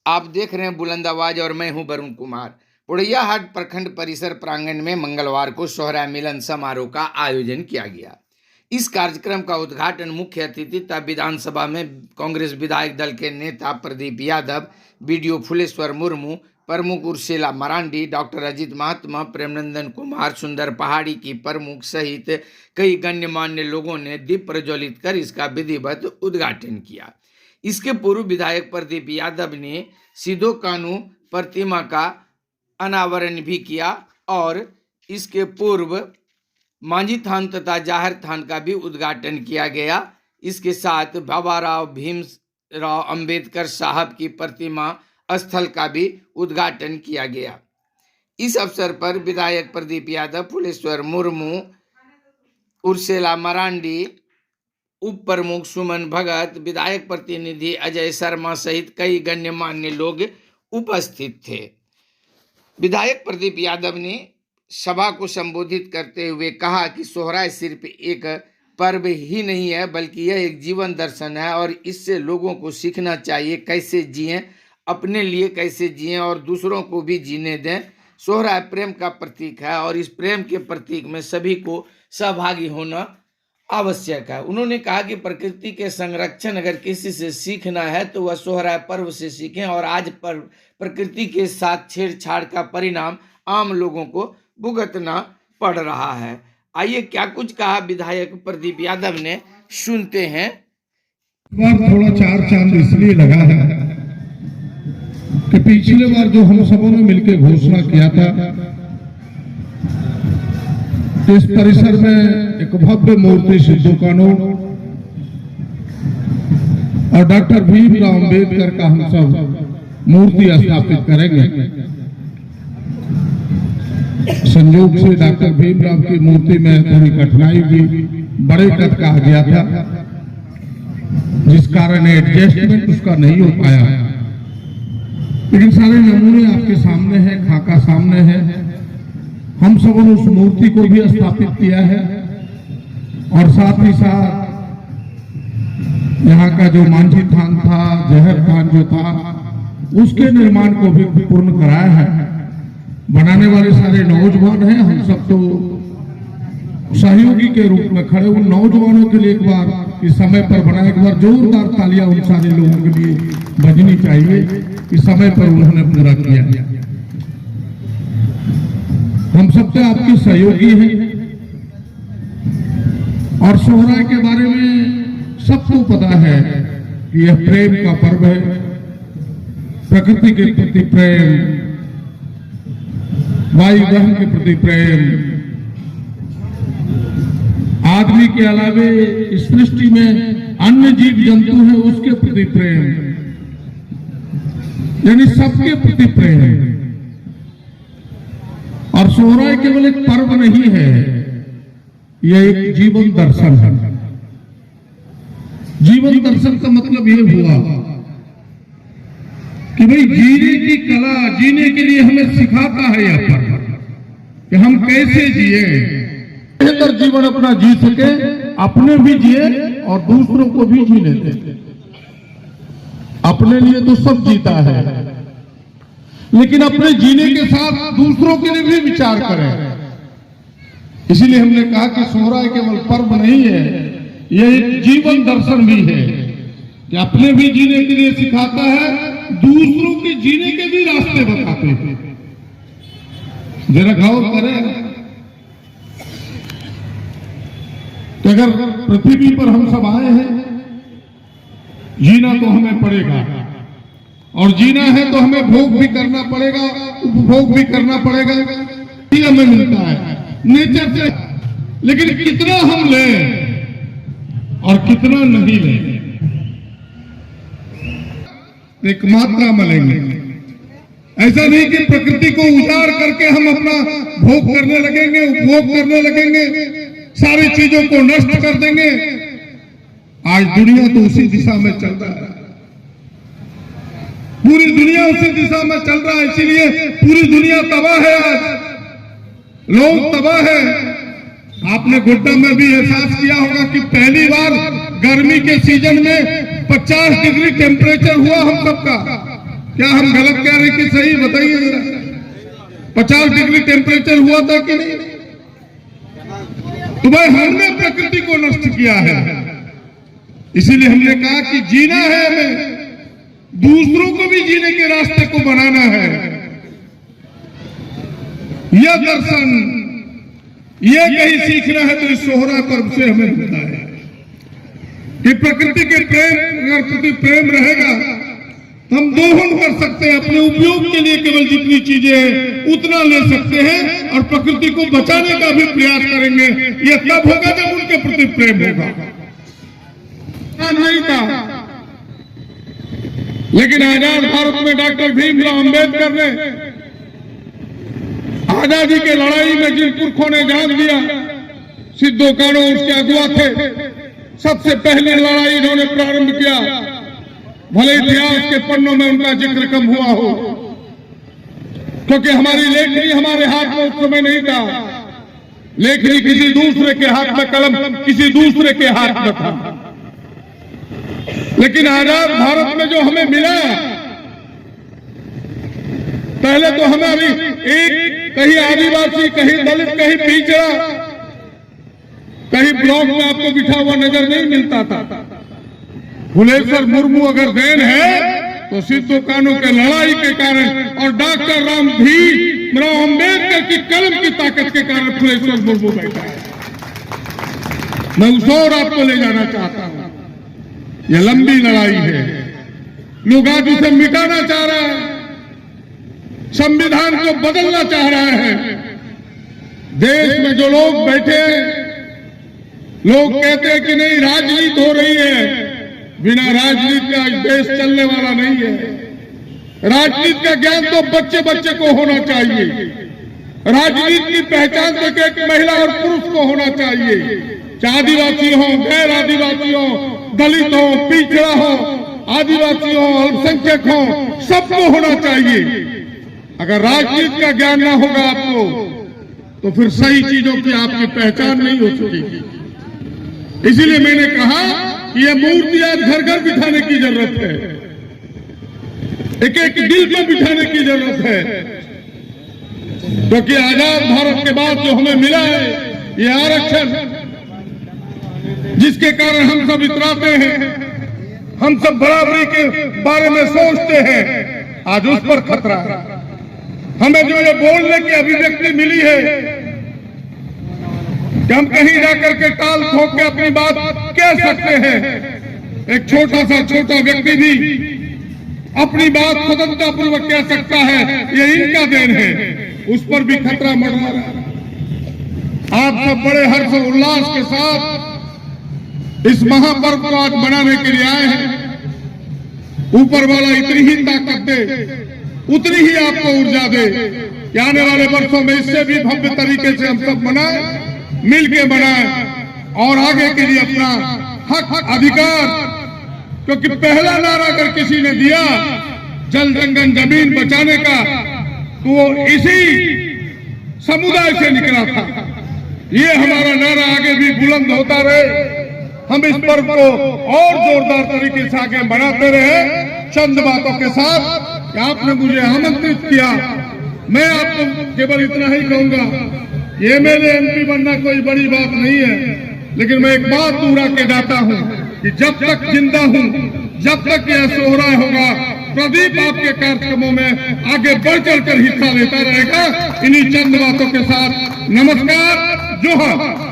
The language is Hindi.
आप देख रहे हैं बुलंद आवाज और मैं हूं वरुण कुमार। पोड़ैयाहाट प्रखंड परिसर प्रांगण में मंगलवार को सोहराय मिलन समारोह का आयोजन किया गया। इस कार्यक्रम का उद्घाटन मुख्य अतिथि तथा विधानसभा में कांग्रेस विधायक दल के नेता प्रदीप यादव, बीडीओ फुलेश्वर मुर्मू, प्रमुख उर्सेला मरांडी, डॉक्टर अजित महात्मा, प्रेमनंदन कुमार, सुंदर पहाड़ी की प्रमुख सहित कई गण्यमान्य लोगों ने दीप प्रज्वलित कर इसका विधिवत उद्घाटन किया। इसके पूर्व विधायक प्रदीप यादव ने सिद्धो कान्हू प्रतिमा का अनावरण भी किया और इसके पूर्व मांझी थान तथा जाहिर थान का भी उद्घाटन किया गया। इसके साथ बाबा भीमराव अंबेडकर साहब की प्रतिमा स्थल का भी उद्घाटन किया गया। इस अवसर पर विधायक प्रदीप यादव, फुलेश्वर मुर्मू, उर्सेला मरांडी, उप प्रमुख सुमन भगत, विधायक प्रतिनिधि अजय शर्मा सहित कई गण्यमान्य लोग उपस्थित थे। विधायक प्रदीप यादव ने सभा को संबोधित करते हुए कहा कि सोहराय सिर्फ एक पर्व ही नहीं है, बल्कि यह एक जीवन दर्शन है और इससे लोगों को सीखना चाहिए कैसे जिएं, अपने लिए कैसे जिएं और दूसरों को भी जीने दें। सोहराय प्रेम का प्रतीक है और इस प्रेम के प्रतीक में सभी को सहभागी होना आवश्यक है। उन्होंने कहा कि प्रकृति के संरक्षण अगर किसी से सीखना है तो वह सोहराय पर्व से सीखें और आज पर प्रकृति के साथ छेड़छाड़ का परिणाम आम लोगों को भुगतना पड़ रहा है। आइए क्या कुछ कहा विधायक प्रदीप यादव ने, सुनते हैं। थोड़ा चार चांद इसलिए लगा है कि पिछले बार जो हम सबों ने मिलकर घोषणा किया था इस परिसर में एक भव्य मूर्ति सिद्धो कान्हू और डॉक्टर भीमराव अंबेडकर का हम सब मूर्ति स्थापित करेंगे। संयोग से डॉक्टर भीमराव की मूर्ति में थोड़ी कठिनाई भी बड़े कद का आ गया था, जिस कारण एडजस्टमेंट उसका नहीं हो पाया, लेकिन सारे नमूने आपके सामने हैं, खाका सामने है। हम सबों ने उस मूर्ति को भी स्थापित किया है और साथ ही साथ यहाँ का जो मांझी थान था, जहर थान जो था, उसके निर्माण को भी पूर्ण कराया है। बनाने वाले सारे नौजवान हैं, हम सब तो सहयोगी के रूप में खड़े। उन नौजवानों के लिए एक बार इस समय पर बना, एक बार जोरदार तालियां उन सारे लोगों के लिए बजनी चाहिए कि समय पर उन्होंने पूरा किया। हम सब तो आपके सहयोगी हैं और सोहराय के बारे में सबको पता है कि यह प्रेम का पर्व है। प्रकृति के प्रति प्रेम, वायु बहन के प्रति प्रेम, आदमी के अलावे इस सृष्टि में अन्य जीव जंतु हैं उसके प्रति प्रेम, यानी सबके प्रति प्रेम। और सोहराय केवल एक पर्व नहीं है, यह एक जीवन दर्शन है। जीवन दर्शन का मतलब यह हुआ कि भाई जीने की कला, जीने के लिए हमें सिखाता है यह पर्व कि हम कैसे जिए, बेहतर जीवन अपना जी सके, अपने भी जिए और दूसरों को भी जीने दें। अपने लिए तो सब जीता है, लेकिन अपने जीने के साथ दूसरों के लिए भी विचार करें। इसीलिए हमने कहा कि सोहराय केवल पर्व नहीं है, यह एक जीवन दर्शन भी है कि अपने भी जीने के लिए सिखाता है, दूसरों के जीने के भी रास्ते बताते हैं। जरा गौर करें कि अगर पृथ्वी पर हम सब आए हैं, जीना तो हमें पड़ेगा और जीना है तो हमें भोग भी करना पड़ेगा, उपभोग भी करना पड़ेगा। ये हमें मिलता है नेचर से, लेकिन कितना हम लें और कितना नहीं लें, एक मात्रा में लेंगे। ऐसा नहीं कि प्रकृति को उजाड़ करके हम अपना भोग करने लगेंगे, उपभोग करने लगेंगे, सारी चीजों को नष्ट कर देंगे। आज दुनिया तो उसी दिशा में चल रहा है, पूरी दुनिया उसी दिशा में चल रहा है, इसीलिए पूरी दुनिया तबाह है, आज लोग तबाह है। आपने गोड्डा में भी एहसास किया होगा कि पहली बार गर्मी के सीजन में 50 डिग्री टेम्परेचर हुआ हम सबका। क्या हम गलत कह रहे हैं कि सही? बताइए जरा। 50 डिग्री टेम्परेचर हुआ था कि नहीं? तो भाई हमने प्रकृति को नष्ट किया है। इसीलिए हमने कहा कि जीना है हमें, दूसरों को भी जीने के रास्ते को बनाना है। यह दर्शन, यह कहीं सीखना है तो इस सोहरा पर्व से हमें मिलता है कि प्रकृति के प्रेम, अगर प्रति प्रेम रहेगा तो हम दोहन कर सकते हैं। अपने उपयोग के लिए केवल जितनी चीजें हैं उतना ले सकते हैं और प्रकृति को बचाने का भी प्रयास करेंगे। यह तब होगा जब उनके प्रति प्रेम होगा। नहीं था, लेकिन आजाद भारत में डॉक्टर भीमराव अंबेडकर ने आजादी के लड़ाई में जिन पुरखों ने जान दिया, सिद्धो कानो उसके अगुआ थे। सबसे पहले लड़ाई इन्होंने प्रारंभ किया। भले इतिहास के पन्नों में उनका जिक्र कम हुआ हो, क्योंकि हमारी लेखनी हमारे हाथ में उस समय नहीं था। लेखनी किसी दूसरे के हाथ में, कलम किसी दूसरे के हाथ में था। लेकिन आजाद भारत में जो हमें मिला, पहले तो हमें अभी एक कहीं आदिवासी, कहीं दलित, कहीं पिछड़ा, कहीं ब्लॉक में आपको बिठा हुआ नजर नहीं मिलता था। फुलेश्वर मुर्मू अगर देन है तो सिद्धो कानो के लड़ाई के कारण और डॉक्टर भीमराव अंबेडकर की कलम की ताकत के कारण फुलेश्वर मुर्मू बैठा है। मैं उस और आपको ले जाना चाहता हूं। यह लंबी लड़ाई है। लोग आज उसे मिटाना चाह रहा है, संविधान को बदलना चाह रहा है। देश में जो लोग बैठे हैं, लोग कहते हैं कि नहीं राजनीति हो रही है। बिना राजनीति का देश चलने वाला नहीं है। राजनीति का ज्ञान तो बच्चे बच्चे को होना चाहिए। राजनीति की पहचान तो एक महिला और पुरुष को होना चाहिए। चाहे आदिवासी हो, गैर आदिवासी हो, दलित हो, पिछड़ा हो, आदिवासी हो, अल्पसंख्यक हो, सबको होना चाहिए। अगर राजनीति का ज्ञान ना होगा आपको, तो फिर सही चीजों की आपकी पहचान नहीं हो सकेगी। इसीलिए मैंने कहा कि यह मूर्ति आज घर घर बिठाने की जरूरत है, एक एक दिल में बिठाने की जरूरत है। क्योंकि आजाद भारत के बाद जो हमें मिला है, ये आरक्षण, जिसके कारण हम सब इतराते हैं, हम सब बराबरी के बारे में सोचते हैं, आज उस पर खतरा है। हमें जो ये बोलने की अभिव्यक्ति मिली है कि हम कहीं जाकर के टाल ठोक के अपनी बात कह सकते हैं, एक छोटा व्यक्ति भी अपनी बात स्वतंत्रता पूर्वक कह सकता है, ये इनका देन है। उस पर भी खतरा मंडरा रहा है। आप सब बड़े हर्ष और उल्लास के साथ इस महापर्व को आज मनाने के लिए आए हैं। ऊपर वाला इतनी ही ताकत दे, उतनी ही आपको ऊर्जा दे कि आने वाले वर्षों में इससे भी भव्य तरीके से हम सब मनाएं, मिलके मनाएं और आगे के लिए अपना हक अधिकार, क्योंकि पहला नारा अगर किसी ने दिया जल जंगल जमीन बचाने का, तो वो इसी समुदाय से निकला था। ये हमारा नारा आगे भी बुलंद होता रहे। हम इस पर्व को और जोरदार तरीके से आगे मनाते रहे। चंद बातों के साथ आपने मुझे आमंत्रित किया, मैं आपको केवल इतना ही कहूंगा, ये मेरे एमपी बनना कोई बड़ी बात नहीं है, लेकिन मैं एक बात पूरा के जाता हूं कि जब तक जिंदा हूं, जब तक यह सोहरा होगा, प्रदीप आपके कार्यक्रमों में आगे बढ़ चढ़कर हिस्सा लेता रहेगा। इन्हीं चंद बातों के साथ नमस्कार, जोहार।